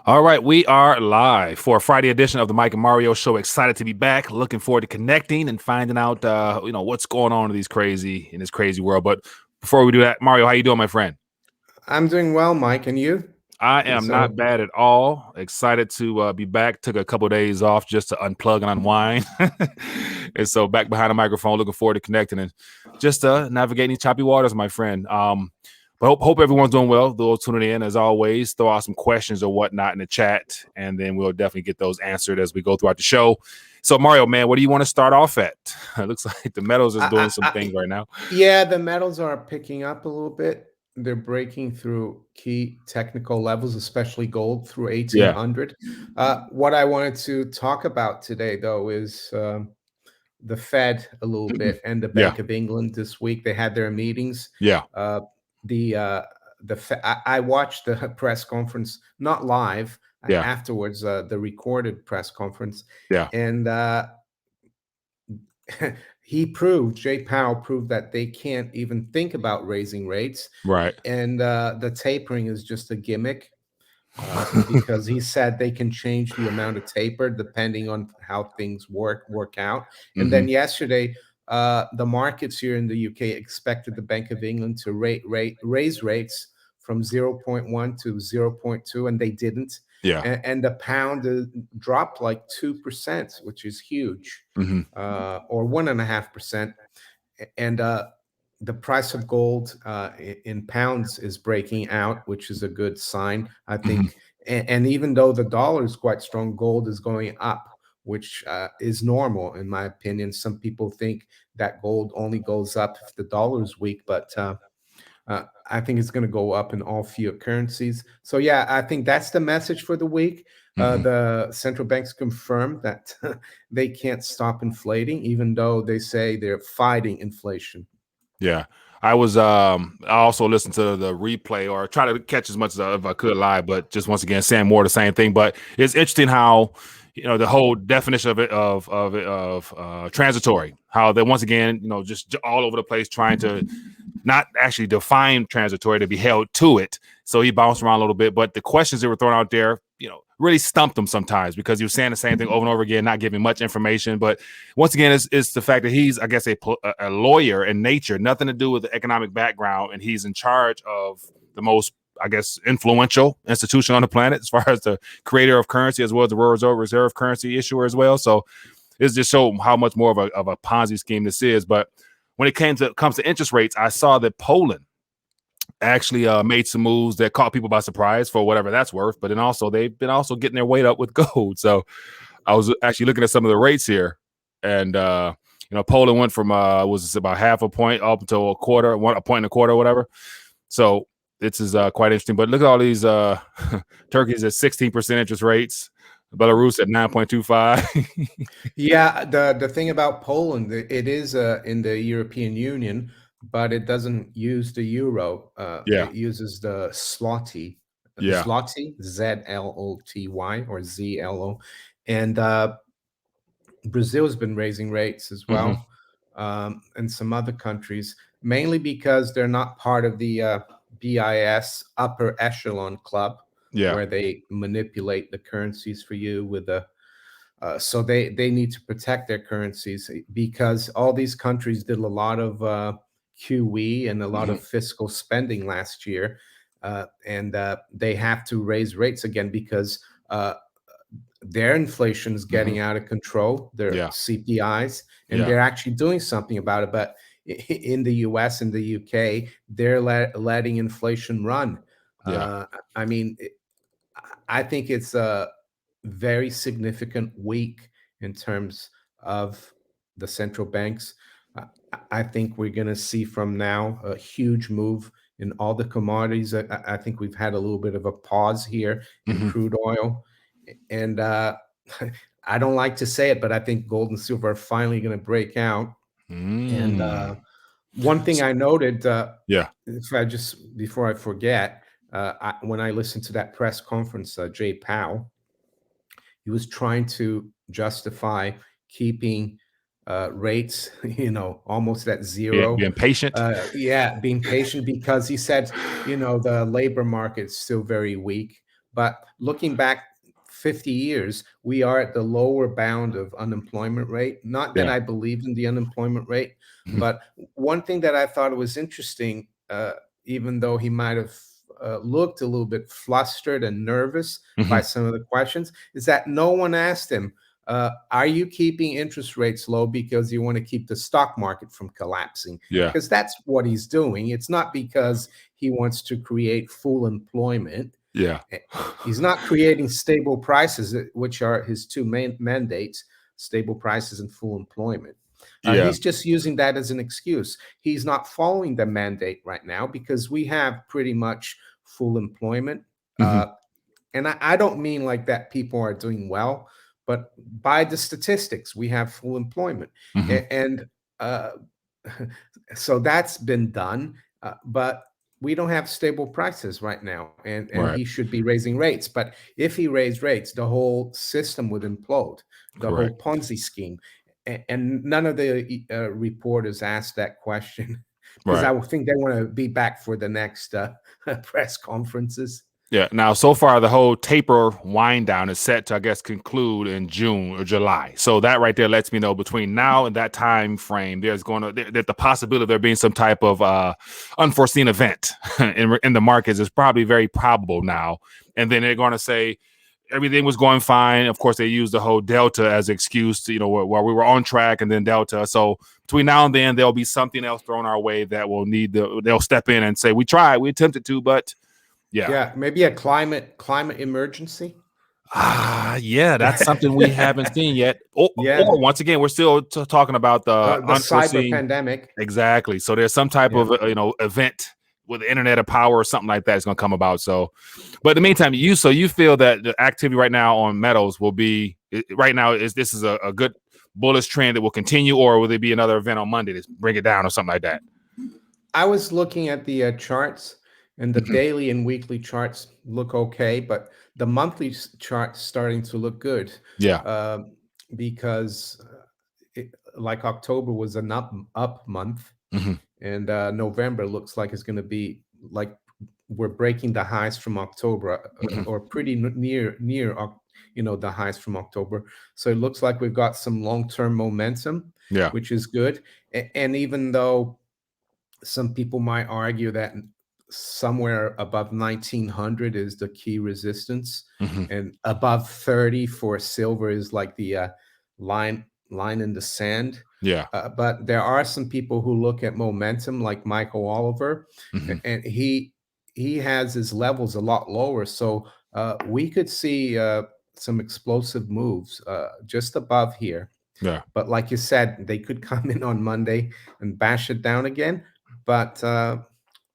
All right, we are live for a Friday edition of the Mike and Mario Show. Excited to be back. Looking forward to connecting and finding out, what's going on in this crazy world. But before we do that, Mario, how you doing, my friend? I'm doing well, Mike, and you? I am not So, bad at all. Excited to be back. Took a couple of days off just to unplug and unwind, and so back behind the microphone. Looking forward to connecting and just navigating choppy waters, my friend. But hope everyone's doing well. Those tuning in, as always, throw out some questions or whatnot in the chat, and then we'll definitely get those answered as we go throughout the show. So, Mario, man, what do you want to start off at? It looks like the metals is doing some things right now. yeah, the metals are picking up a little bit. They're breaking through key technical levels, especially gold through Yeah, 1800. What I wanted to talk about today, though, is the Fed a little bit and the yeah, Bank of England this week. They had their meetings. yeah, Uh, the I watched the press conference, not live, yeah, afterwards, the recorded press conference, yeah. and Jay Powell proved that they can't even think about raising rates, Right. and the tapering is just a gimmick, because he said they can change the amount of taper depending on how things work out. And hmm then yesterday, the markets here in the UK expected the Bank of England to raise rates from 0.1 to 0.2, and they didn't. Yeah. And the pound dropped like 2%, which is huge, hmm or 1.5%. And the price of gold in pounds is breaking out, which is a good sign, I hmm think. And even though the dollar is quite strong, gold is going up, which is normal, in my opinion. Some people think that gold only goes up if the dollar is weak, but I think it's going to go up in all fiat currencies. So, yeah, I think that's the message for the week. hmm The central banks confirmed that they can't stop inflating, even though they say they're fighting inflation. Yeah. I also listened to the replay or try to catch as much as if I could live, but just once again saying more of the same thing. But it's interesting how the whole definition of it of transitory, how they once again, just all over the place trying to not actually define transitory, to be held to it. So he bounced around a little bit, but the questions that were thrown out there, really stumped him sometimes because he was saying the same thing over and over again, not giving much information. But once again, it's the fact that he's, I guess, a lawyer in nature, nothing to do with the economic background, and he's in charge of the most, I guess, influential institution on the planet as far as the creator of currency, as well as the World Reserve currency issuer as well. So it's just show how much more of a Ponzi scheme this is. But when it comes to interest rates, I saw that Poland actually made some moves that caught people by surprise for whatever that's worth. But then also they've been also getting their weight up with gold. So I was actually looking at some of the rates here, and Poland went from was about half a point up to a point and a quarter, whatever. So this is quite interesting. But look at all these Turkey's at 16% interest rates. Belarus at 9.25. Yeah, the thing about Poland, it is in the European Union, but it doesn't use the euro. Yeah, It uses the zloty, yeah. Zloty or ZLO, and Brazil has been raising rates as hmm well, and some other countries, mainly because they're not part of the BIS upper echelon club, Yeah. where they manipulate the currencies for you with the so they need to protect their currencies, because all these countries did a lot of QE and a lot hmm of fiscal spending last year, and they have to raise rates again because their inflation is hmm getting out of control, their Yeah. CPIs, and Yeah. they're actually doing something about it. But in the US and the UK, they're letting inflation run. Yeah. I mean, I think it's a very significant week in terms of the central banks. Uh, I think we're going to see from now a huge move in all the commodities. I think we've had a little bit of a pause here in hmm crude oil. And I don't like to say it, but I think gold and silver are finally going to break out. And Mm. one thing I noted, Yeah. if I just before I forget, when I listened to that press conference, Jay Powell, he was trying to justify keeping rates, almost at zero. Being patient. Yeah, being patient, because he said, the labor market is still very weak. But looking back 50 years, we are at the lower bound of unemployment rate. Not that Yeah. I believe in the unemployment rate, Mhm. but one thing that I thought was interesting, even though he might have looked a little bit flustered and nervous by Mhm. some of the questions, is that no one asked him, are you keeping interest rates low because you want to keep the stock market from collapsing? Yeah. Because that's what he's doing. It's not because he wants to create full employment. Yeah. He's not creating stable prices, which are his two main mandates: stable prices and full employment. Yeah. He's just using that as an excuse. He's not following the mandate right now because we have pretty much full employment. Mhm. And I don't mean like that people are doing well, but by the statistics, we have full employment. Mhm. And uh, so that's been done, but we don't have stable prices right now. And Right. he should be raising rates. But if he raised rates, the whole system would implode, the Correct. whole Ponzi scheme. And none of the reporters asked that question because Right. I would think they want to be back for the next press conferences. Yeah. Now, so far, the whole taper wind down is set to, I guess, conclude in June or July. So that right there lets me know between now and that time frame, there's going to that the possibility of there being some type of unforeseen event in the markets is probably very probable now. And then they're going to say everything was going fine. Of course, they used the whole Delta as excuse to, while we were on track, and then Delta. So between now and then, there'll be something else thrown our way that will they'll step in and say, we tried, we attempted to, but yeah. Yeah, maybe a climate emergency. Yeah, that's something we haven't seen yet. Yeah, Or once again, we're still talking about the the cyber unforeseen. pandemic. Exactly. So there's some type Yeah. of event with the internet of power or something like that is going to come about. So, but in the meantime, you feel that the activity right now on metals will be right now is this is a good bullish trend that will continue, or will there be another event on Monday to bring it down or something like that? I was looking at the charts, and the Mhm. daily and weekly charts look okay, but the monthly charts starting to look good, Yeah. um, because like October was an up month, Hmm. and November looks like it's going to be like we're breaking the highs from October, Hmm. or pretty near the highs from October. So it looks like we've got some long-term momentum, Yeah. which is good. And even though some people might argue that somewhere above 1900 is the key resistance, Hmm. and above 30 for silver is like the line in the sand. Yeah. But there are some people who look at momentum, like Michael Oliver, Hmm. and he has his levels a lot lower. So we could see some explosive moves just above here. Yeah. But like you said, they could come in on Monday and bash it down again. But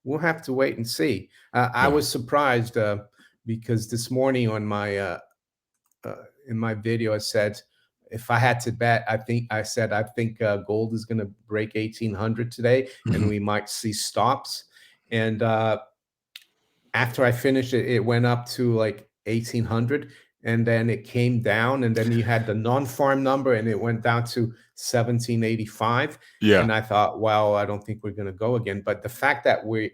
we'll have to wait and see. I Yeah. was surprised because this morning on my in my video, I said if I had to bet, I think gold is going to break 1800 today, and Hmm. we might see stops. And after I finished it, it went up to like 1800, and then it came down, and then you had the non-farm number, and it went down to 1785. Yeah. And I thought, well, I don't think we're going to go again. But the fact that we're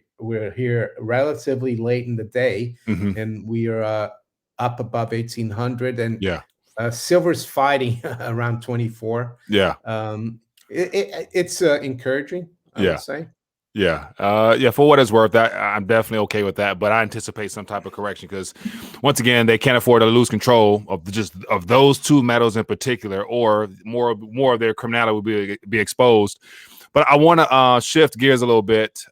here relatively late in the day, Hmm. and we are up above 1800, and Yeah. silver's fighting around 24. Yeah. um, it's encouraging, I would Yeah. say. Yeah. Yeah. For what it's worth, I'm definitely okay with that. But I anticipate some type of correction because, once again, they can't afford to lose control of just of those two metals in particular, or more of their criminality will be exposed. But I want to shift gears a little bit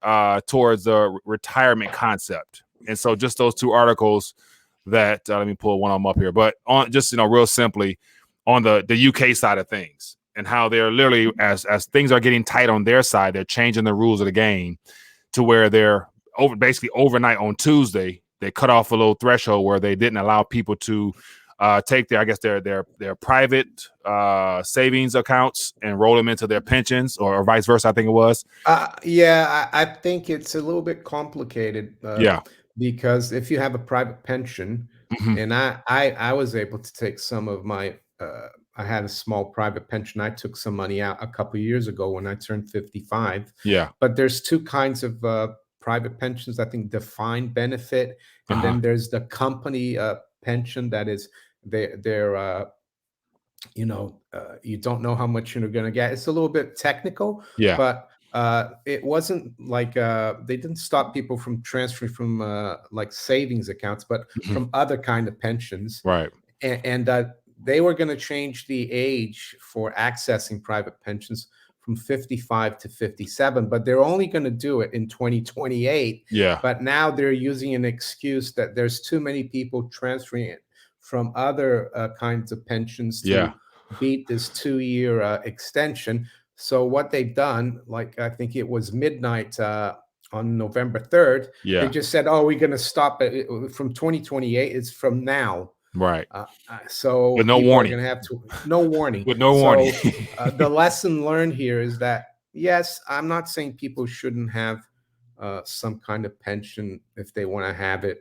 towards the retirement concept, and so just those two articles that let me pull one of them up here. But on just real simply on the UK side of things, and how they're literally as things are getting tight on their side, they're changing the rules of the game to where they're basically overnight on Tuesday they cut off a little threshold where they didn't allow people to take their, I guess, their private savings accounts and roll them into their pensions, or vice versa. I think it was. Yeah, I think it's a little bit complicated, Yeah. because if you have a private pension, Hmm. and I was able to take some of my, I had a small private pension. I took some money out a couple years ago when I turned 55. Yeah. But there's two kinds of private pensions, I think defined benefit, and Uh-huh. then there's the company pension that is they're you don't know how much you're going to get. It's a little bit technical, Yeah. but it wasn't like they didn't stop people from transferring from like savings accounts, but Mhm. from other kind of pensions. Right. And they were going to change the age for accessing private pensions from 55 to 57, but they're only going to do it in 2028. Yeah. But now they're using an excuse that there's too many people transferring it from other kinds of pensions Yeah. to beat this 2-year extension. So what they've done, like I think it was midnight on November 3rd, they Yeah. just said, "Oh, we're going to stop it from 2028. It's from now." Right. So With no people are warning. going to have to no warning. With no warning. So the lesson learned here is that yes, I'm not saying people shouldn't have some kind of pension if they want to have it.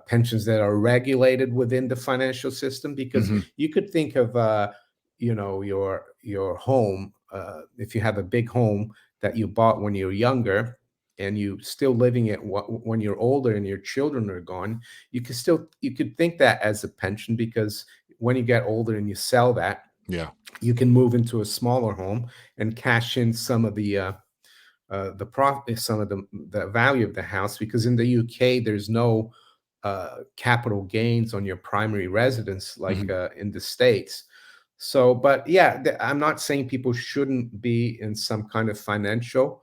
Pensions that are regulated within the financial system, because Mhm. you could think of your home, if you have a big home that you bought when you're younger and you still living it when you're older and your children are gone, you could think that as a pension, because when you get older and you sell that, Yeah. you can move into a smaller home and cash in some of the profit, some of the value of the house, because in the UK there's no capital gains on your primary residence like Mhm. in the States. So, but yeah, I'm not saying people shouldn't be in some kind of financial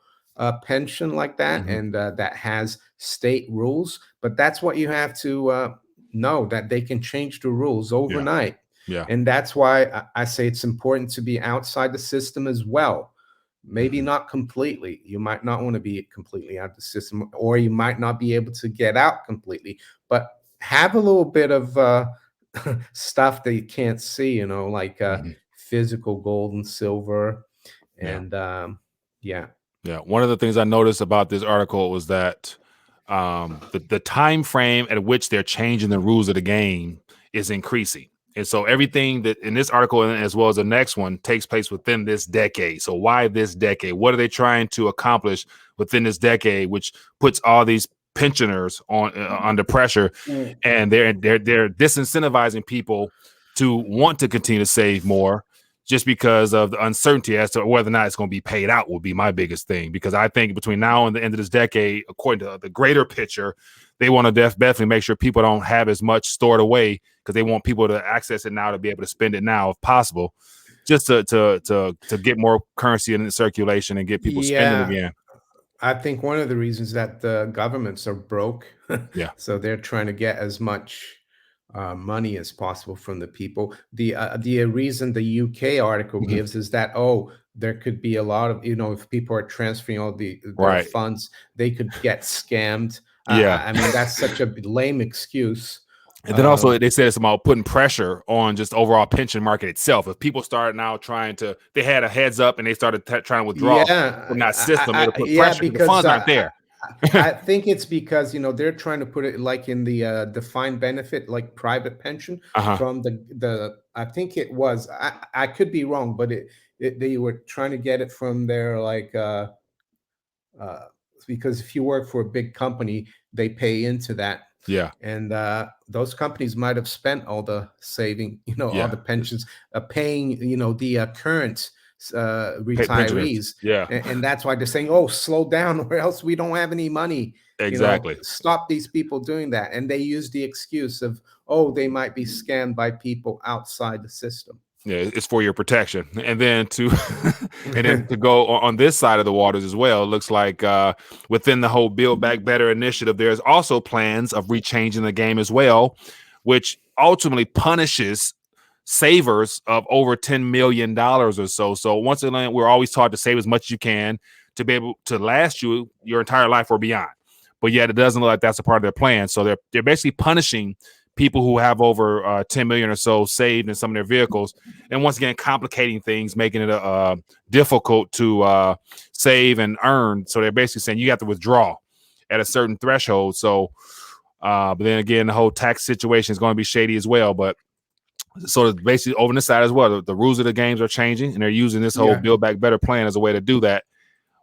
pension like that, Mhm. and that has state rules. But that's what you have to know, that they can change the rules Yeah. overnight. Yeah. And that's why I say it's important to be outside the system as well. Maybe Mhm. not completely. You might not want to be completely out of the system, or you might not be able to get out completely, but have a little bit of stuff that you can't see, like Mhm. physical gold and silver. Yeah. And yeah. Yeah, one of the things I noticed about this article was that the time frame at which they're changing the rules of the game is increasing, and so everything that in this article and as well as the next one takes place within this decade. So why this decade? What are they trying to accomplish within this decade, which puts all these pensioners on under pressure, Mm. and they're disincentivizing people to want to continue to save more just because of the uncertainty as to whether or not it's going to be paid out will be my biggest thing. Because I think between now and the end of this decade, according to the greater picture, they want to definitely make sure people don't have as much stored away, because they want people to access it now to be able to spend it now if possible, just to get more currency in the circulation and get people spending Yeah, again. I think one of the reasons that the governments are broke, Yeah. so they're trying to get as much money as possible from the people. The reason the UK article Mhm. gives is that, oh, there could be a lot of, if people are transferring all their Right. funds, they could get scammed. Yeah. I mean, that's such a lame excuse. And then also Um, they said it's about putting pressure on just overall pension market itself. If people start now they had a heads up and they started trying to withdraw from yeah, that system, it'll put yeah, pressure because the because funds aren't there. I think it's because they're trying to put it like in the defined benefit, like private pension Uh-huh. from the. I think it was. I could be wrong, but they were trying to get it from their like uh, because if you work for a big company, they pay into that, Yeah. and those companies might have spent all the saving, all Yeah. the pensions, paying, the current Pensioners. retirees, Yeah. and that's why they're saying, "Oh, slow down, or else we don't have any money." Exactly. Stop these people doing that, and they use the excuse of, "Oh, they might be scammed by people outside the system." Yeah, it's for your protection. And then to and then to go on this side of the waters as well, it looks like within the whole Build Back Better initiative, there's also plans of rechanging the game as well, which ultimately punishes savers of over $10 million or so. So once again, we're always taught to save as much as you can to be able to last you your entire life or beyond. But yet it doesn't look like that's a part of their plan. So they're basically punishing people who have over 10 million or so saved in some of their vehicles, and once again complicating things, making it difficult to save and earn. So they're basically saying you have to withdraw at a certain threshold. So but then again, the whole tax situation is going to be shady as well. But so basically over the side as well, the rules of the games are changing, and they're using this whole Yeah. Build Back Better plan as a way to do that,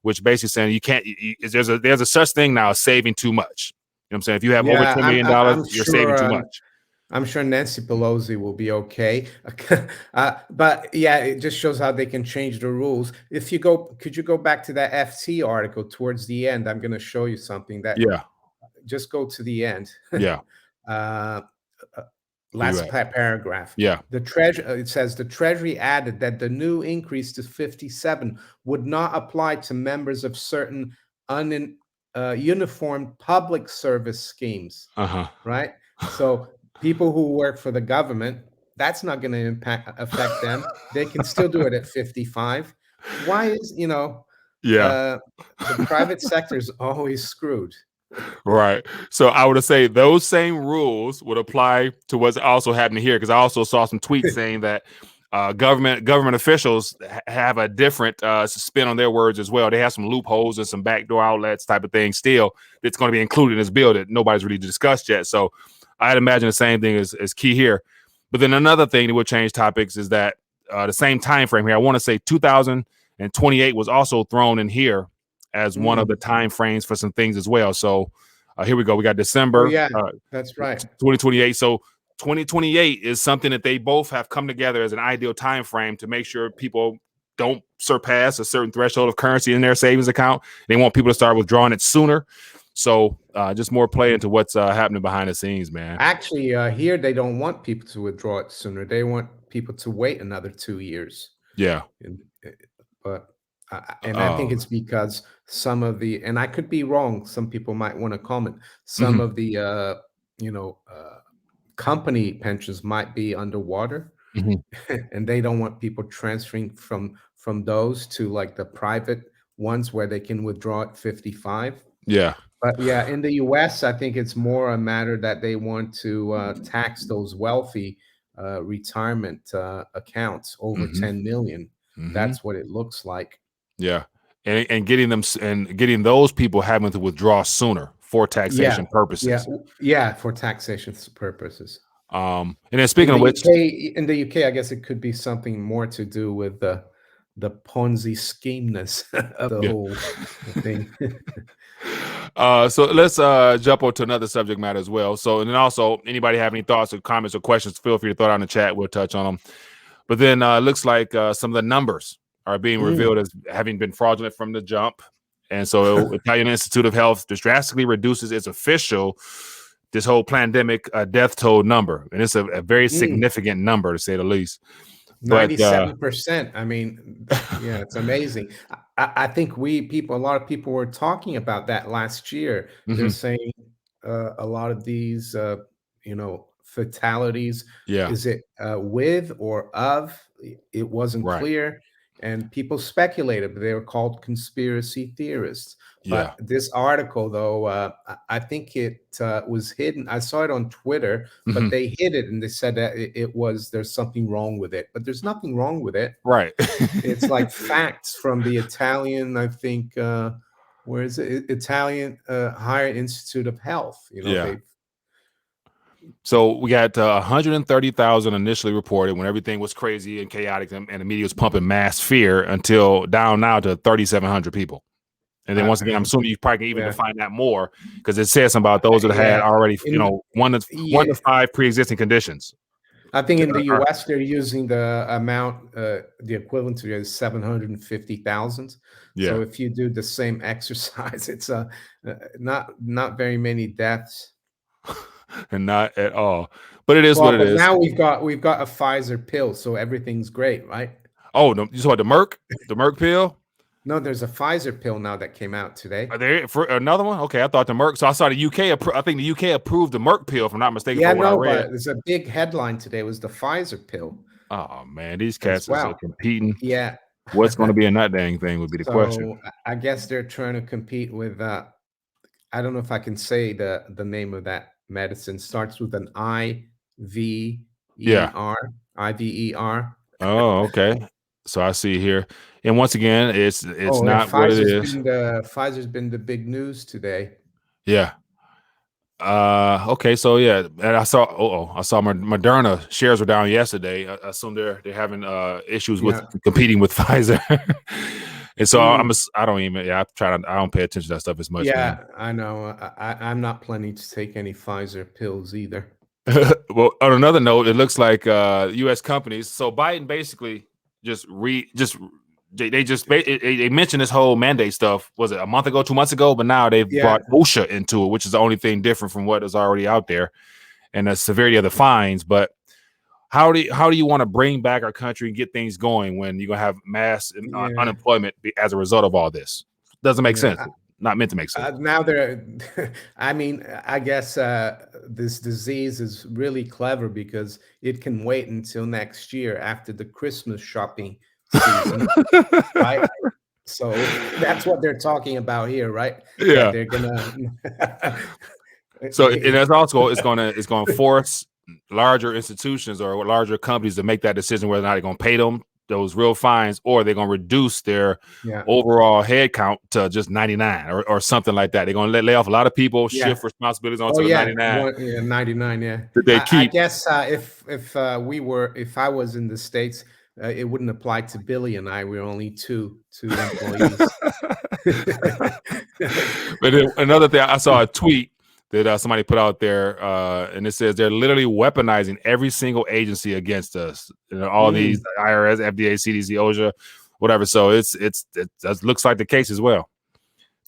which basically saying you can't. There's a such thing now as saving too much. You know what I'm saying? If you have over Yeah, $10 million, I'm you're saving sure. too much. I'm sure Nancy Pelosi will be okay. But yeah, it just shows how they can change the rules. If you go, could you go back to that FT article towards the end? I'm going to show you something that Yeah, just go to the end. yeah. uh, uh, Where you Last at? paragraph. Yeah. The treasury it says the Treasury added that the new increase to 57 would not apply to members of certain uniform public service schemes, Uh right? So people who work for the government, that's not going to affect them. They can still do it at 55. Why is, Yeah. uh, the private sector is always screwed. Right. So I would say those same rules would apply to what's also happening here, because I also saw some tweets saying that government officials have a different spin on their words as well. They have some loopholes and some backdoor outlets type of thing still that's going to be included in this bill that nobody's really discussed yet. So I'd imagine the same thing is key here. But then another thing that would change topics is that the same time frame here. I want to say 2028 was also thrown in here as one of the Mm. time frames for some things as well. So here we go. We got Oh, December yeah, that's right. 2028. So 2028 is something that they both have come together as an ideal time frame to make sure people don't surpass a certain threshold of currency in their savings account. They want people to start withdrawing it sooner. So just more play into what's happening behind the scenes, man. Actually, here they don't want people to withdraw it sooner. They want people to wait another 2 years. Yeah. And, but I think it's because some of the, and I could be wrong. Some people might want to comment. Some of the company pensions might be underwater, and they don't want people transferring from those to like the private ones where they can withdraw at 55. Yeah. But yeah, in the US, I think it's more a matter that they want to tax those wealthy retirement accounts over 10 million. That's what it looks like. Yeah. And getting them and getting those people having to withdraw sooner for Yeah, taxation yeah, purposes. yeah, for taxation purposes. And then speaking of which, In the UK, I guess it could be something more to do with the Ponzi schemeness of the yeah. whole thing. So let's jump on to another subject matter as well. So, and then also, anybody have any thoughts or comments or questions, feel free to throw it out in the chat. We'll touch on them. But then looks like some of the numbers are being revealed as having been fraudulent from the jump. And so Italian Institute of Health just drastically reduces its official, this whole pandemic death toll number. And it's a very significant number, to say the least. But 97%. I mean, yeah, it's amazing. I think a lot of people were talking about that last year. They're saying a lot of these, fatalities, yeah, is it with or of? It wasn't right. clear. And people speculated, but they were called conspiracy theorists. Yeah. But this article, though, I think it was hidden. I saw it on Twitter, but they hid it and they said that there's something wrong with it. But there's nothing wrong with it. Right. It's like facts from the Italian, I think, where is it? Italian Higher Institute of Health. Yeah. So we got 130,000 initially reported when everything was crazy and chaotic, and the media was pumping mass fear, until down now to 3,700 people. And then once again, I'm assuming you probably can even define that more, because it says something about those that had already, one to five pre-existing conditions. I think in the US, they're using the amount, the equivalent to is 750,000. Yeah. So if you do the same exercise, it's not very many deaths. And not at all. But it is what it is. Now we've got a Pfizer pill, so everything's great, right? Oh, no, you saw the Merck pill? No, there's a Pfizer pill now that came out today. Are there for another one? Okay, I thought the Merck. So I saw the UK. I think the UK approved the Merck pill, if I'm not mistaken. Yeah, I read. But there's a big headline today was the Pfizer pill. Oh man, these cats are competing. Yeah. What's going to be in that dang thing would be the question. I guess they're trying to compete with. I don't know if I can say the name of that medicine. Starts with an IVER. IVER. Oh, okay. So I see here, and once again, it's not what it is. Pfizer's been the big news today. Yeah. Okay. So yeah, and I saw Moderna shares were down yesterday. I assume they're having issues with competing with Pfizer. And so I don't even, yeah, I don't pay attention to that stuff as much, man. Yeah, I know. I'm not planning to take any Pfizer pills either. Well, on another note, it looks like U.S. companies. So Biden basically just they mentioned this whole mandate stuff. Was it a month ago, 2 months ago? But now they've Yeah, brought OSHA into it, which is the only thing different from what is already out there, and the severity of the fines. But how do you want to bring back our country and get things going when you're gonna have mass yeah, unemployment as a result of all this? Doesn't make sense. yeah. Not meant to make sense. Now they're, I mean, I guess this disease is really clever because it can wait until next year after the Christmas shopping season, right? So that's what they're talking about here, right? That Yeah. they're gonna. So and that's also it's gonna force larger institutions or larger companies to make that decision whether or not they're gonna pay them those real fines or they're gonna reduce their Yeah, overall head count to just 99 or something like that. They're gonna lay off a lot of people, yeah. shift responsibilities Oh onto the yeah, 99 yeah, 99. Yeah, that they I keep. guess if I was in the States, it wouldn't apply to Billy and I. We're only two employees. But then another thing, I saw a tweet that somebody put out there, and it says they're literally weaponizing every single agency against us. You know, all these Mm. IRS, FDA, CDC, OSHA, whatever. So it that looks like the case as well.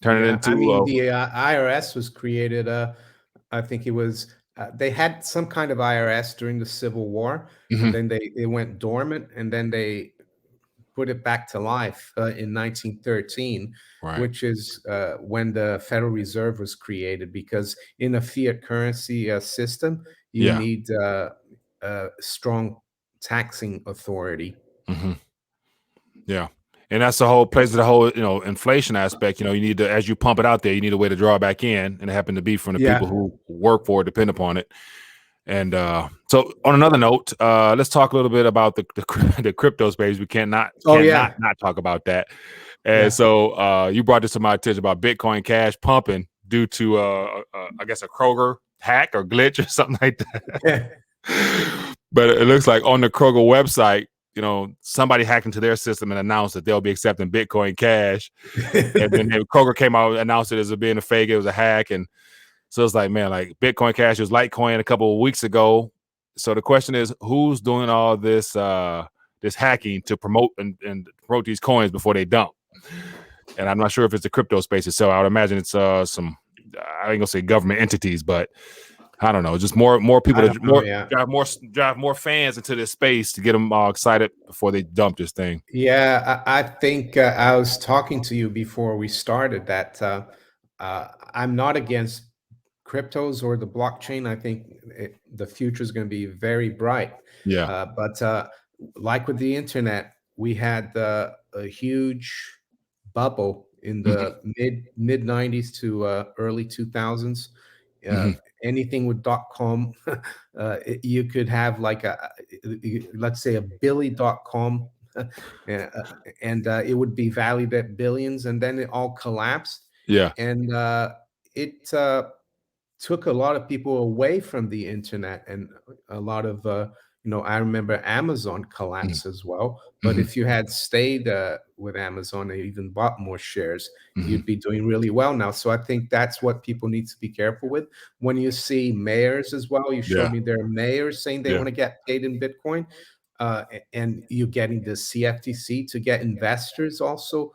Turn it Yeah, I mean, into the IRS was created. I think it was they had some kind of IRS during the Civil War, and mhm, then they went dormant, and then they put it back to life in 1913, right. which is when the Federal Reserve was created. Because in a fiat currency system, you Yeah. need strong taxing authority. Hmm. Yeah. And that's the whole place of the whole, inflation aspect. You need to, as you pump it out there, you need a way to draw it back in. And it happened to be from the people Yeah. who work for it, depend upon it. And so, on another note, let's talk a little bit about the crypto space. We Oh cannot yeah. not talk about that. And Yeah. so, you brought this to my attention about Bitcoin Cash pumping due to, I guess, a Kroger hack or glitch or something like that. Yeah. But it looks like on the Kroger website, somebody hacked into their system and announced that they'll be accepting Bitcoin Cash. And then Kroger came out and announced it as being a fake. It was a hack, and so it's like, man, like Bitcoin Cash was Litecoin a couple of weeks ago. So the question is, who's doing all this this hacking to promote and promote these coins before they dump? And I'm not sure if it's the crypto space itself. I would imagine it's some I ain't gonna say government entities, but I don't know, just more people I to don't know. Yeah. drive more fans into this space to get them all excited before they dump this thing. Yeah, I think I was talking to you before we started that I'm not against cryptos or the blockchain. I think the future is going to be very bright. Yeah. But like with the internet, we had a huge bubble in Hmm. the mid 90s to early 2000s. Uh, Hmm. anything with .com, you could have like let's say a Billy.com, yeah, and it would be valued at billions, and then it all collapsed, Yeah. and it took a lot of people away from the internet, and a lot of I remember Amazon Hmm. collapse as well. But Hmm. if you had stayed with Amazon and even bought more shares, Hmm. you'd be doing really well now. So I think that's what people need to be careful with. When you see mayors as well, you showed Yeah. me their mayors saying they Yeah. want to get paid in Bitcoin, and you getting the CFTC to get investors also,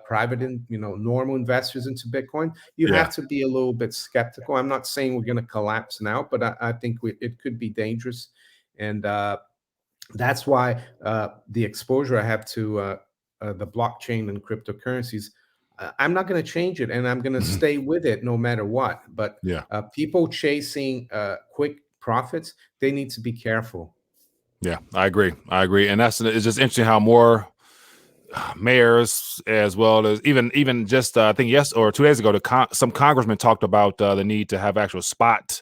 private and normal investors into Bitcoin. You Yeah. have to be a little bit skeptical. I'm not saying we're going to collapse now, but I think it could be dangerous, and that's why the exposure I have to the blockchain and cryptocurrencies, I'm not going to change it, and I'm going to Hmm. stay with it no matter what. But Yeah. people chasing quick profits, they need to be careful. Yeah, I agree. And it's just interesting how more mayors, as well as even just I think yes or 2 days ago, some congressman talked about the need to have actual spot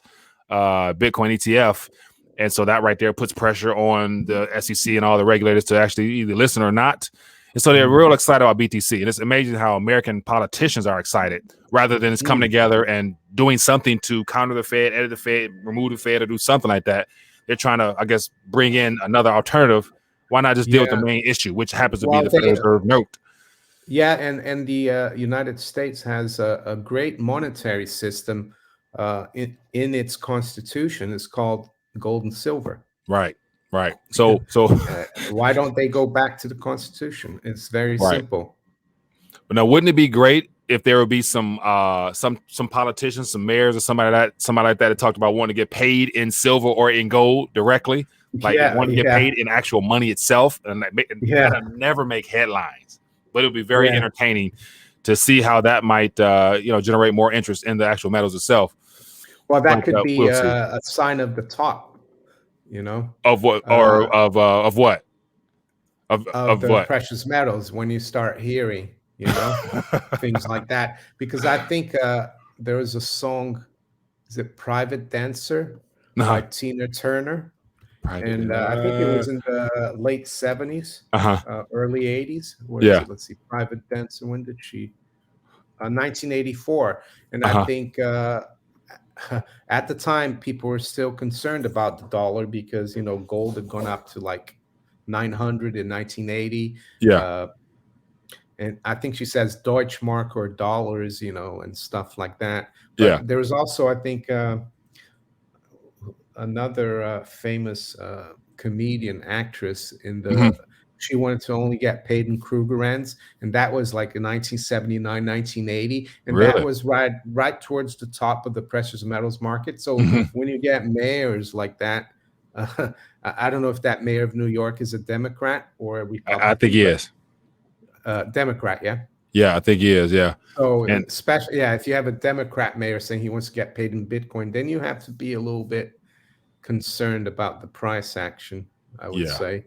Bitcoin ETF, and so that right there puts pressure on the SEC and all the regulators to actually either listen or not. And so they're Mm. real excited about BTC, and it's amazing how American politicians are excited rather than just coming Mm. together and doing something to counter the Fed, edit the Fed, remove the Fed, or do something like that. They're trying to, I guess, bring in another alternative. Why not just deal with the Yeah. main issue, which happens to be Well, the Federal Reserve note? Yeah, and the United States has a great monetary system in its constitution. It's called gold and silver. Right, right. Yeah. So Why don't they go back to the constitution? It's very right. simple. But now, wouldn't it be great if there would be some politicians, some mayors, or somebody like that that talked about wanting to get paid in silver or in gold directly, like Yeah, wanting to get yeah, paid in actual money itself, and yeah, that'll never make headlines, but it would be very yeah. entertaining to see how that might generate more interest in the actual metals itself. Well, But that could be we'll see a sign of the top, you know, of what uh, of what of of the what. precious metals when you start hearing, things like that. Because I think there was a song, is it Private Dancer by Uh-huh. Tina Turner? Private. And I think it was in the late 70s, Uh-huh. early 80s. Where is Yeah. it? Let's see. Private Dancer. When did she? 1984. And I Uh-huh. think at the time, people were still concerned about the dollar because, gold had gone up to like 900 in 1980. Yeah. Uh, and I think she says Deutschmark or dollars, and stuff like that. Yeah. But there was also, I think, another famous comedian actress in Hmm. the she wanted to only get paid in Krugerrands, and that was like in 1979, 1980, and that Really. was right towards the top of the precious metals market. So Hmm. when you get mayors like that, I don't know if that mayor of New York is a Democrat or a I think Republican, he but is. Democrat, yeah. Yeah, I think he is. Yeah. So And especially, yeah, if you have a Democrat mayor saying he wants to get paid in Bitcoin, then you have to be a little bit concerned about the price action, I would yeah. say.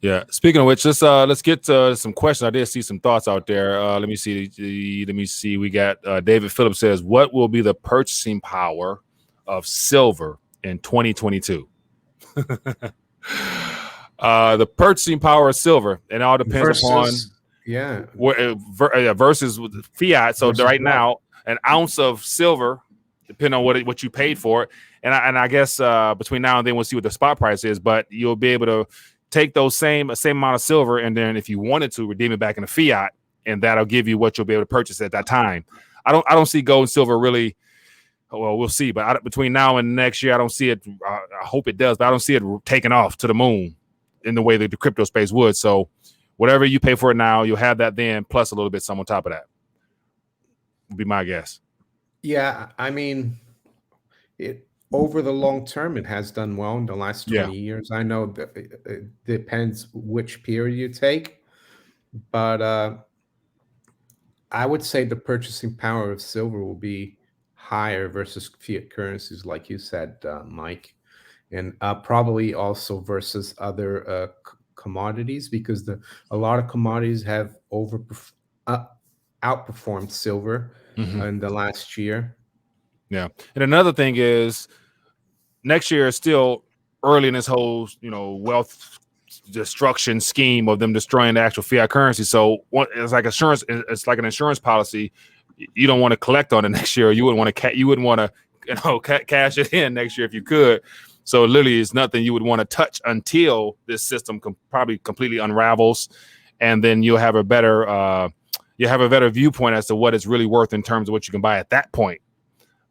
Yeah. Speaking of which, let's get to some questions. I did see some thoughts out there. Let me see. Let me see. We got David Phillips says, "What will be the purchasing power of silver in 2022?" The purchasing power of silver, it all depends upon Versus, yeah, versus fiat. So versus right what? now, an ounce of silver, depending on what you paid for it, and I guess between now and then we'll see what the spot price is. But you'll be able to take those same amount of silver, and then if you wanted to redeem it back into fiat, and that'll give you what you'll be able to purchase at that time. I don't see gold and silver really. Well, we'll see. But between now and next year, I don't see it. I hope it does, but I don't see it taking off to the moon in the way that the crypto space would. So whatever you pay for it now, you'll have that then, plus a little bit some on top of that. Would be my guess. Yeah, I mean, it over the long term, it has done well in the last Yeah. 20 years. I know that it depends which period you take, but I would say the purchasing power of silver will be higher versus fiat currencies, like you said, Mike, and probably also versus other commodities because a lot of commodities have uh, outperformed silver Mm-hmm. in the last year. Yeah. And another thing is next year is still early in this whole, wealth destruction scheme of them destroying the actual fiat currency. So it's like insurance. It's like an insurance policy. You don't want to collect on it next year. You wouldn't want to. You wouldn't want to, cash it in next year if you could. So literally, it's nothing you would want to touch until this system probably completely unravels, and then you'll have a better viewpoint as to what it's really worth in terms of what you can buy at that point.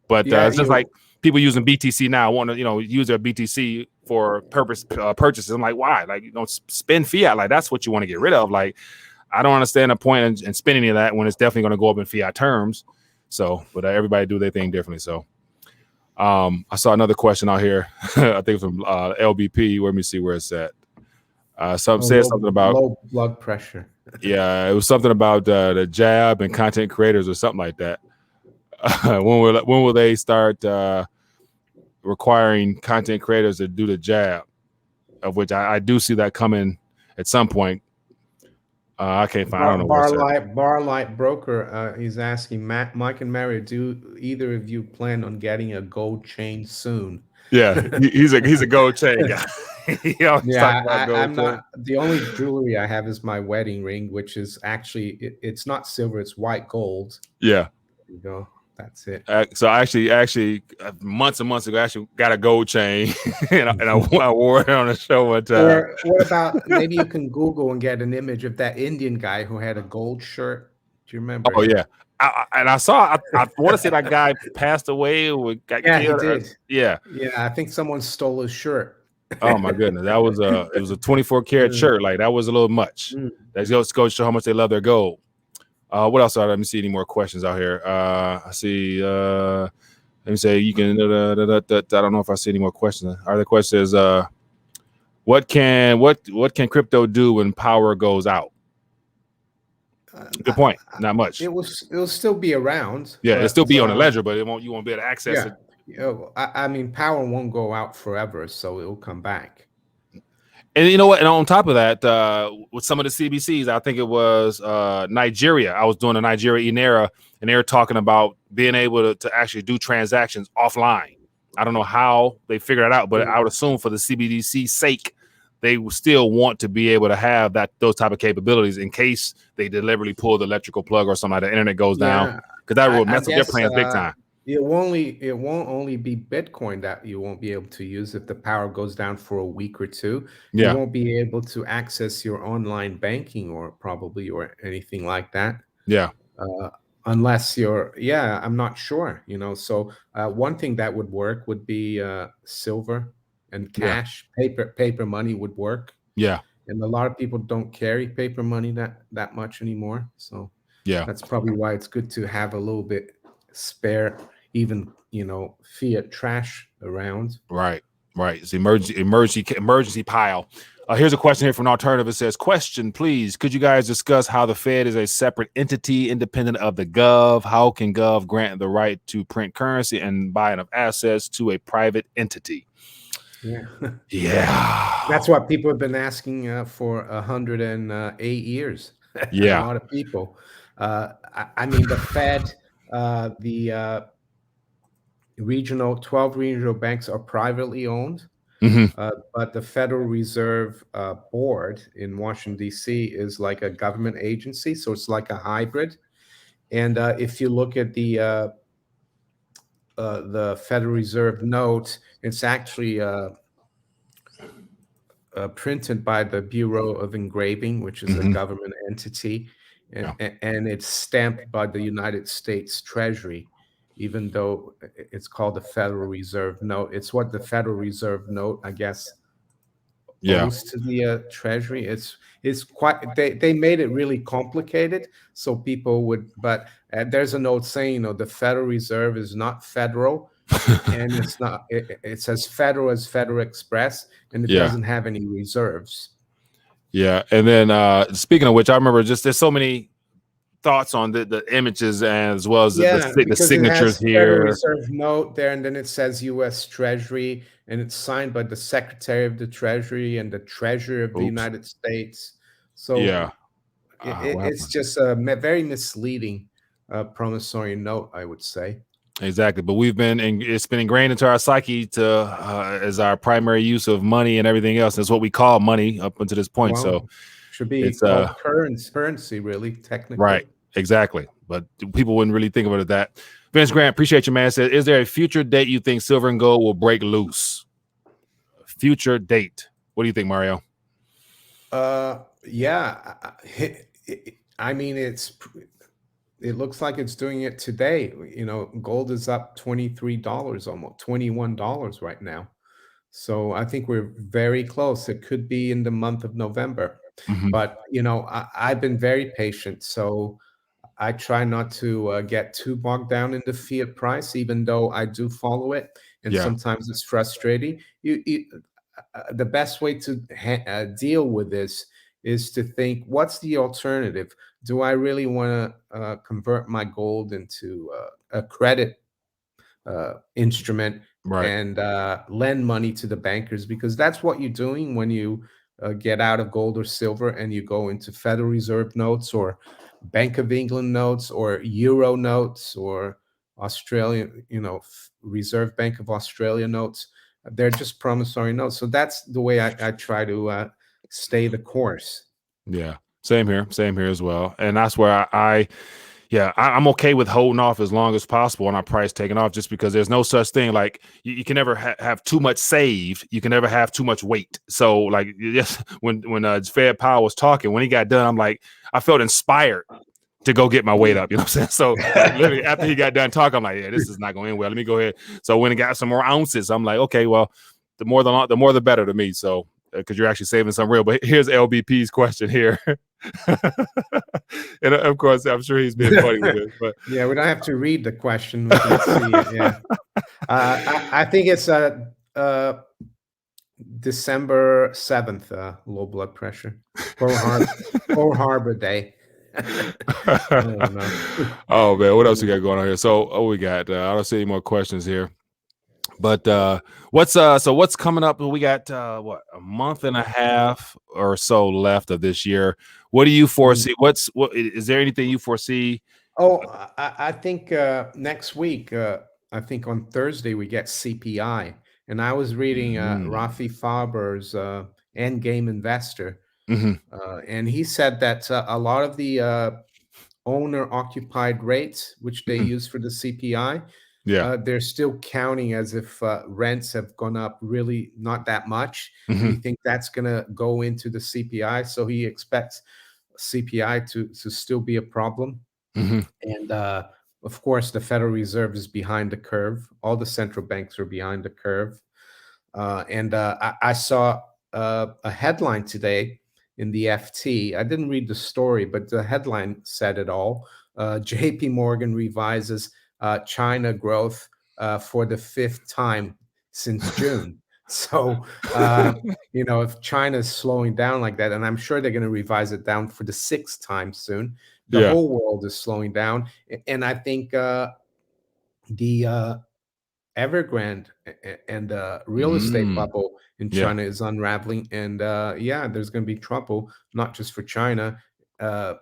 But Yeah, it's just like people using BTC now want to, use their BTC for purchases. I'm like, why? Like, spend fiat. Like, that's what you want to get rid of. Like, I don't understand the point in spending any of that when it's definitely going to go up in fiat terms. So, but everybody do their thing differently. So, I saw another question out here. I think from LBP. Let me see where it's at. Said something about low blood pressure. yeah, it was something about the jab and content creators or something like that. When will they start requiring content creators to do the jab? Of which I do see that coming at some point. I can't find. I don't know where it's at. Barlight Broker is asking Mike and Mario, do either of you plan on getting a gold chain soon? Yeah, he's a gold chain guy. He always talk Yeah, about gold I'm chain. not. The only jewelry I have is my wedding ring, which is actually it's not silver; it's white gold. Yeah, You know. That's it. So I actually months and months ago, I actually got a gold chain, and I wore it on a show one time. Or what about maybe you can Google and get an image of that Indian guy who had a gold shirt. Do you remember Oh him? yeah, and I saw. I want to say that guy passed away or got Yeah, he killed. did. Yeah. Yeah, I think someone stole his shirt. Oh my goodness, that was it was a 24 karat Mm, shirt. Like that was a little much. mm. That just goes to show how much they love their gold. What else? Let me see any more questions out here. I see. Let me say you can. I don't know if I see any more questions. Our question is, what can crypto do when power goes out? Good point. Not much. It'll still be around, Yeah, it'll still but be on the ledger, but you won't be able to access yeah, it. I mean, power won't go out forever, so it'll come back. And you know what? And on top of that, with some of the CBCs, I think it was Nigeria. I was doing a Nigeria Inera, and they were talking about being able to actually do transactions offline. I don't know how they figured it out, but I would assume for the CBDC sake, they will still want to be able to have those type of capabilities in case they deliberately pull the electrical plug or something like the internet goes down, Yeah, because that will I mess up their guess plans big time. it won't only be Bitcoin that you won't be able to use if the power goes down for a week or two. You Yeah, won't be able to access your online banking or anything like that. yeah, Uh, unless you're, yeah, I'm not sure, So one thing that would work would be silver and yeah, cash. Paper money would work, yeah, and a lot of people don't carry paper money that much anymore. So yeah. that's probably why it's good to have a little bit spare, even fiat trash around. Right, right. It's the emergency pile. Here's a question here from an alternative. It says, question, please. Could you guys discuss how the Fed is a separate entity independent of the Gov? How can Gov grant the right to print currency and buying of assets to a private entity? Yeah. Yeah. That's what people have been asking for 108 years. A Yeah. lot of people. I mean, the Fed, the 12 regional banks are privately owned, Hmm. but the Federal Reserve Board in Washington, D.C. is like a government agency. So it's like a hybrid. And if you look at the Federal Reserve note, it's actually printed by the Bureau of Engraving, which is a Hmm. government entity, Yeah. and it's stamped by the United States Treasury, even though it's called the Federal Reserve note. It's what the Federal Reserve note, I guess, Yeah. owes to the Treasury. It's quite, they made it really complicated so people would, but there's a note saying, the Federal Reserve is not federal, and it's not, it says federal as Federal Express, and it Yeah. doesn't have any reserves. Yeah. And then speaking of which, I remember just there's so many thoughts on the images and as well as Yeah, the because it signatures has Federal here. Reserve note there, and then it says U.S. Treasury, and it's signed by the Secretary of the Treasury and the Treasurer of the Oops. United States. Yeah. So What it's happened? just a very misleading promissory note, I would say. Exactly, but it's been ingrained into our psyche to as our primary use of money and everything else. That's what we call money up until this point. So Well, should be it's called currency, really, technically. right, exactly. But people wouldn't really think of it as that. Vince Grant, appreciate you, man. Said, is there a future date you think silver and gold will break loose? Future date. What do you think, Mario? Yeah, I mean, it looks like it's doing it today. Gold is up $23, almost $21 right now. So I think we're very close. It could be in the month of November. Mhm. But, I've been very patient. So I try not to get too bogged down in the fiat price, even though I do follow it. And Yeah, sometimes it's frustrating. The best way to deal with this is to think, what's the alternative? Do I really want to convert my gold into a credit instrument right. and lend money to the bankers? Because that's what you're doing when you get out of gold or silver and you go into Federal Reserve notes or Bank of England notes or Euro notes or Australian, Reserve Bank of Australia notes. They're just promissory notes. So that's the way I try to stay the course. Yeah, same here as well. And that's where I Yeah, I'm okay with holding off as long as possible on our price taking off, just because there's no such thing like you can never have too much saved. You can never have too much weight. So like yes, when Fed Powell was talking, when he got done, I'm like, I felt inspired to go get my weight up. You know what I'm saying? So like literally after he got done talking, I'm like, yeah, this is not going to end well. Let me go ahead. So when he got some more ounces, I'm like, okay, well, the more the better to me. So because you're actually saving some real. But here's LBP's question here. And of course, I'm sure he's being funny with this, but Yeah, we don't have to read the question. We can see it. Yeah. I think it's uh, December 7th, low blood pressure. Pearl Harbor Day. I don't know. oh man, what else we got going on here? So we got I don't see any more questions here. But what's coming up? We got what, a month and a half or so left of this year. What do you foresee? What is there anything you foresee? Oh, I think next week, I think on Thursday, we get CPI. And I was reading Mm-hmm. Rafi Faber's Endgame Investor, Mm-hmm. and he said that a lot of the owner occupied rates, which they Mm-hmm. use for the CPI, Yeah. they're still counting as if rents have gone up really not that much. And he Mm-hmm. thinks that's going to go into the CPI. So he expects CPI to still be a problem. Mm-hmm. And of course, the Federal Reserve is behind the curve. All the central banks are behind the curve. And I saw a headline today in the FT. I didn't read the story, but the headline said it all. JP Morgan revises China growth for the fifth time since June. So, if China is slowing down like that, and I'm sure they're going to revise it down for the sixth time soon, the Yeah. whole world is slowing down. And I think the Evergrande and the real estate Mm. bubble in Yeah. China is unraveling, and yeah, there's going to be trouble not just for China. Uh,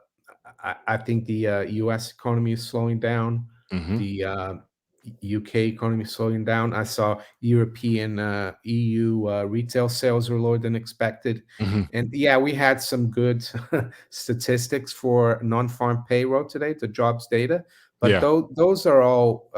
I think the U.S. economy is slowing down. Mm-hmm. The UK economy is slowing down. I saw European EU retail sales were lower than expected, Mm-hmm. and yeah, we had some good statistics for non-farm payroll today, the jobs data, but Yeah. those are all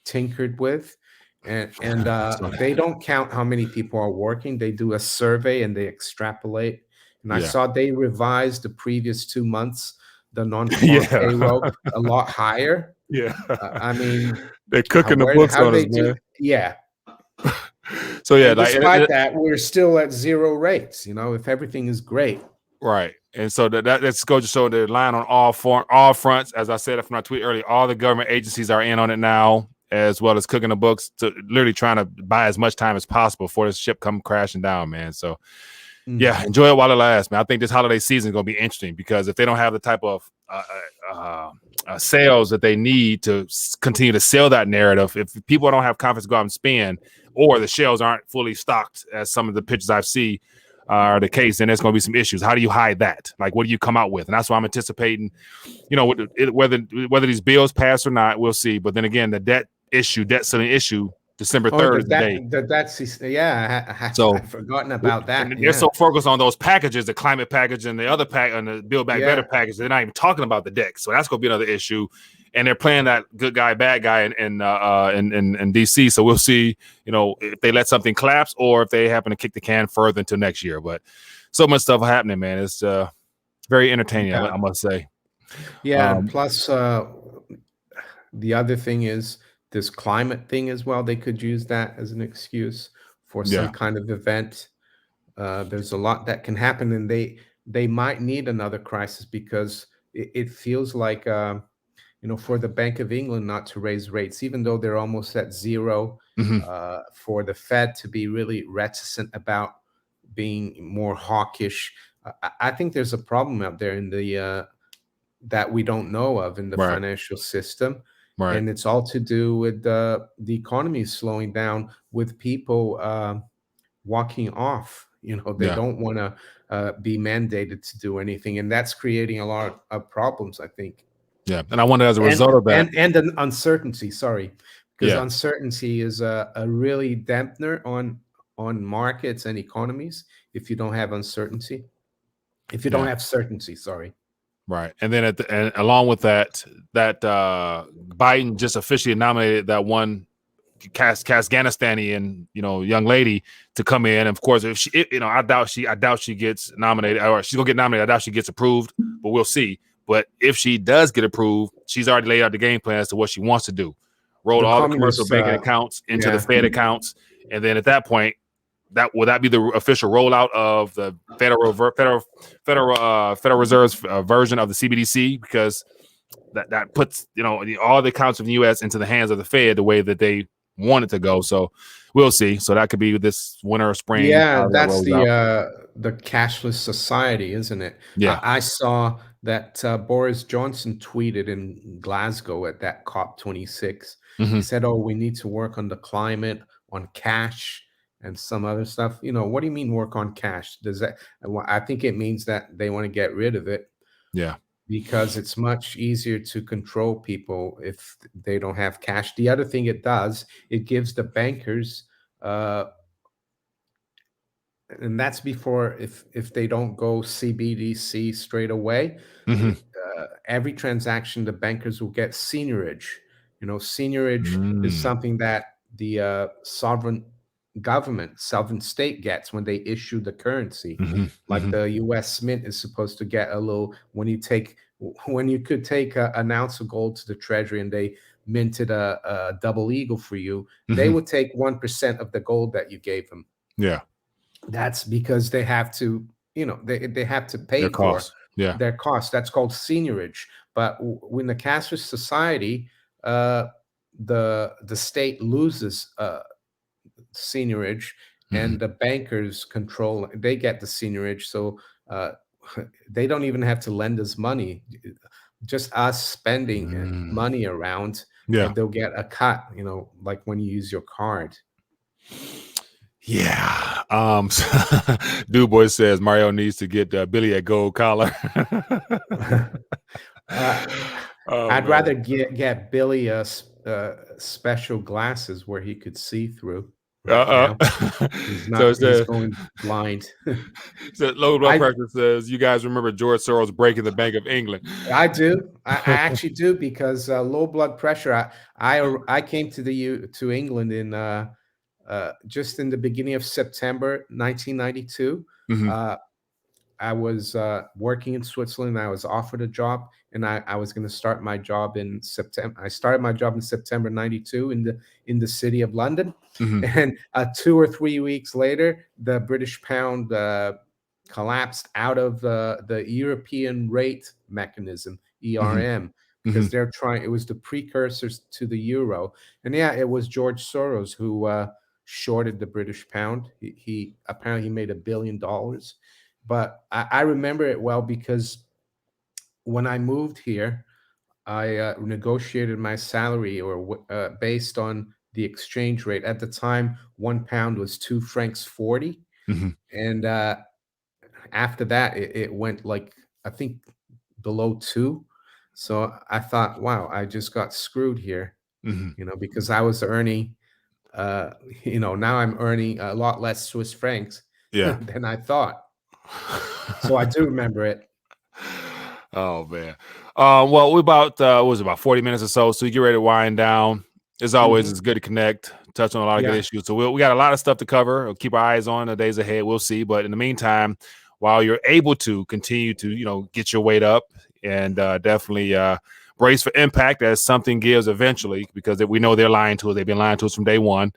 tinkered with, and So, they don't count how many people are working. They do a survey and they extrapolate. And I yeah. saw they revised the previous 2 months, the non-farm Yeah. payroll, a lot higher. Yeah. I mean, They're cooking the books how on us, they do? man. Yeah, So yeah, and like despite that, we're still at zero rates. If everything is great. right. And so that's goes to show they're lying on all fronts. As I said from my tweet earlier, all the government agencies are in on it now, as well as cooking the books to literally trying to buy as much time as possible before this ship come crashing down, man. So Mm. yeah, enjoy it while it lasts, man. I think this holiday season is going to be interesting because if they don't have the type of sales that they need to continue to sell that narrative, if people don't have confidence to go out and spend, or the shelves aren't fully stocked, as some of the pictures I've seen are the case, then there's going to be some issues. How do you hide that? Like, what do you come out with? And that's why I'm anticipating, whether these bills pass or not, we'll see. But then again, the debt ceiling issue, December Oh, 3rd is the day. yeah, So I've forgotten about that. and they're Yeah, so focused on those packages, the climate package and the other pack and the Build Back Better yeah. package. They're not even talking about the deck, so that's going to be another issue. And they're playing that good guy, bad guy in DC. So we'll see, if they let something collapse or if they happen to kick the can further into next year. But so much stuff happening, man. It's very entertaining, Yeah. I must say. Yeah, and plus, the other thing is this climate thing as well. They could use that as an excuse for some Yeah. kind of event. There's a lot that can happen, and they might need another crisis because it feels like for the Bank of England not to raise rates, even though they're almost at zero, Hmm. for the Fed to be really reticent about being more hawkish. I think there's a problem out there in the that we don't know of in the Right. financial system. Right. And it's all to do with the economy slowing down, with people walking off. They Yeah. don't want to be mandated to do anything. And that's creating a lot of problems, I think. Yeah. And I wonder, as a And result of that. and an uncertainty, sorry, because Yeah. uncertainty is a really dampener on markets and economies if you don't have uncertainty. If you don't Yeah. have certainty, sorry. Right. And then and along with that, Biden just officially nominated that one Afghanistani and young lady to come in. And of course, if I doubt she gets nominated, or she's gonna get nominated. I doubt she gets approved, but we'll see. But if she does get approved, she's already laid out the game plan as to what she wants to do. Roll The all the commercial communists, banking accounts into the yeah, Fed accounts, and then at that point, that be the official rollout of the Federal Reserve's version of the CBDC, because that puts all the accounts of the U.S. into the hands of the Fed the way that they want it to go. So we'll see. So that could be this winter or spring, yeah, how that that's rolls out. the cashless society, isn't it? Yeah. I saw that Boris Johnson tweeted in Glasgow at that COP26. He Hmm. said, "Oh, we need to work on the climate, on cash, and some other stuff." What do you mean work on cash? Does that? Well, I think it means that they want to get rid of it Yeah. because it's much easier to control people if they don't have cash. The other thing it does, it gives the bankers uh, and that's before, if they don't go CBDC straight away, Hmm. every transaction the bankers will get seigniorage. Seigniorage is Mm. something that the sovereign government, sovereign state gets when they issue the currency. Hmm. Like Hmm. the U.S. Mint is supposed to get a little when you could take an ounce of gold to the treasury and they minted a double eagle for you, they Hmm. would take 1% of the gold that you gave them. Yeah. That's because they have to, they have to Their pay for costs. Yeah. their costs. That's called seigniorage. But when the cashless society, uh, the state loses seigniorage, Hmm. and the bankers control. They get the seigniorage, so uh, they don't even have to lend us money. Just us spending Mm. money around, Yeah. they'll get a cut. Like when you use your card. Yeah. Du Bois says Mario needs to get Billy a gold collar. Uh, Oh I'd man. rather get Billy special glasses where he could see through right now. He's So not. it He's says, going blind. low blood I pressure says, you guys remember George Soros breaking the Bank of England? I do. I actually do because low blood pressure. I came to England in just in the beginning of September 1992. Hmm. Uh, I was working in Switzerland. I was offered a job, and I was going to start my job in September. I started my job in September '92 in the city of London, Hmm. and 2 or 3 weeks later, the British pound collapsed out of the European rate mechanism Hmm. ERM Hmm. because they're trying. It was the precursors to the euro, and yeah, it was George Soros who shorted the British pound. He apparently he made $1 billion, but I remember it well because when I moved here, I negotiated my salary based on the exchange rate. At the time, 1 pound was 2 francs 40, Hmm. and after that, it went like I think below two. So I thought, wow, I just got screwed here, Hmm. because I was earning, uh, now I'm earning a lot less Swiss francs Yeah. than I thought. So I do remember it. Oh man. Well, we about what was it, about 40 minutes or so. So you get ready to wind down. As always, Mhm. it's good to connect, touch on a lot of good Yeah. issues. So we got a lot of stuff to cover. We'll keep our eyes on the days ahead. We'll see. But in the meantime, while you're able to continue to, get your weight up, and definitely brace for impact as something gives eventually, because we know they're lying to us. They've been lying to us from day one.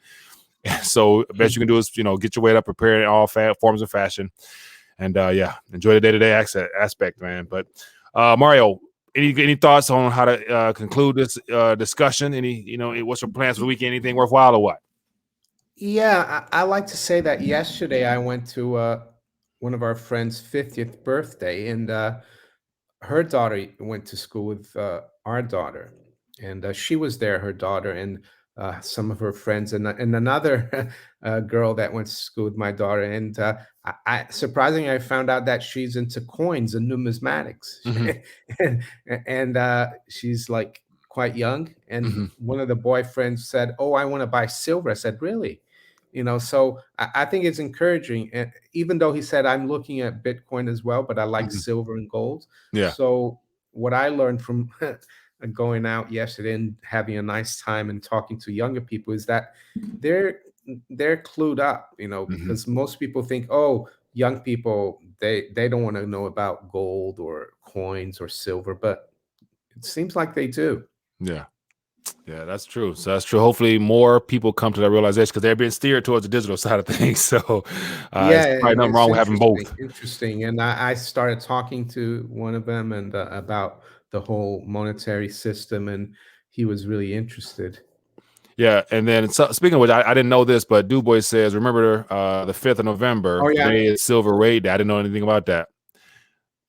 So the best you can do is, get your weight up, prepare in all forms of fashion. And yeah, enjoy the day-to-day aspect, man. But Mario, any thoughts on how to conclude this discussion? What's your plans for the weekend? Anything worthwhile or what? Yeah, I like to say that yesterday I went to one of our friends' 50th birthday, and her daughter went to school with our daughter, and she was there, her daughter, and some of her friends, and another girl that went to school with my daughter. And surprisingly, I found out that she's into coins and numismatics, Hmm. and she's like quite young. And Hmm. one of the boyfriends said, "Oh, I want to buy silver." I said, "Really?" So I think it's encouraging. And even though he said I'm looking at Bitcoin as well, but I like Hmm. silver and gold. Yeah. So what I learned from going out yesterday and having a nice time and talking to younger people is that they're they're clued up, Mhm. because most people think, oh, young people, they don't want to know about gold or coins or silver, but it seems like they do. Yeah. Yeah, that's true. So that's true. Hopefully, more people come to that realization because they're being steered towards the digital side of things. So, Yeah, it's probably and nothing it's wrong with having interesting, both. interesting. And I started talking to one of them and about the whole monetary system, and he was really interested. Yeah, and then so, speaking of which, I didn't know this, but Du Bois says, remember the 5th of November, Oh yeah, today is Silver Rate Day. I didn't know anything about that.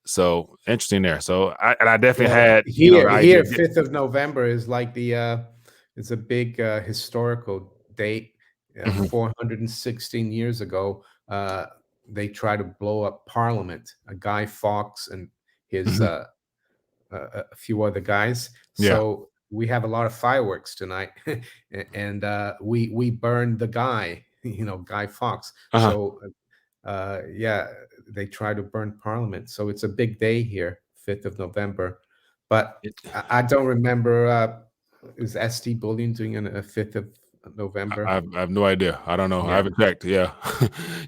So interesting there. So I definitely well, had the idea. here 5th of November is like it's a big historical date. Mhm, 416 years ago, they tried to blow up Parliament. Guy Fawkes and his mhm. a few other guys. Yeah. So we have a lot of fireworks tonight, and we burned the guy, Guy Fawkes. Uh-huh. So yeah, they try to burn Parliament. So it's a big day here, 5th of November. But I don't remember. Is ST Bullion doing a 5th of November? I have no idea. I don't know. I Yeah. haven't checked. Yeah,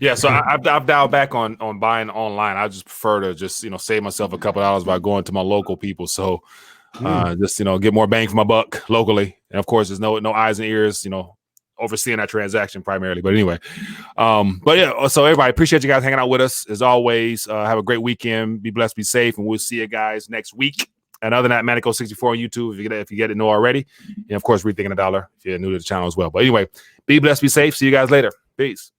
yeah. So I've dialed back on buying online. I just prefer to just save myself a couple dollars by going to my local people. So Mm. just get more bang for my buck locally. And of course, there's no eyes and ears, overseeing that transaction primarily. But anyway, but yeah. So everybody, appreciate you guys hanging out with us as always. Have a great weekend. Be blessed, be safe, and we'll see you guys next week. And other than that, Manico64 on YouTube if you get to know already. And of course, Rethinking a Dollar if you're new to the channel as well. But anyway, be blessed, be safe. See you guys later. Peace.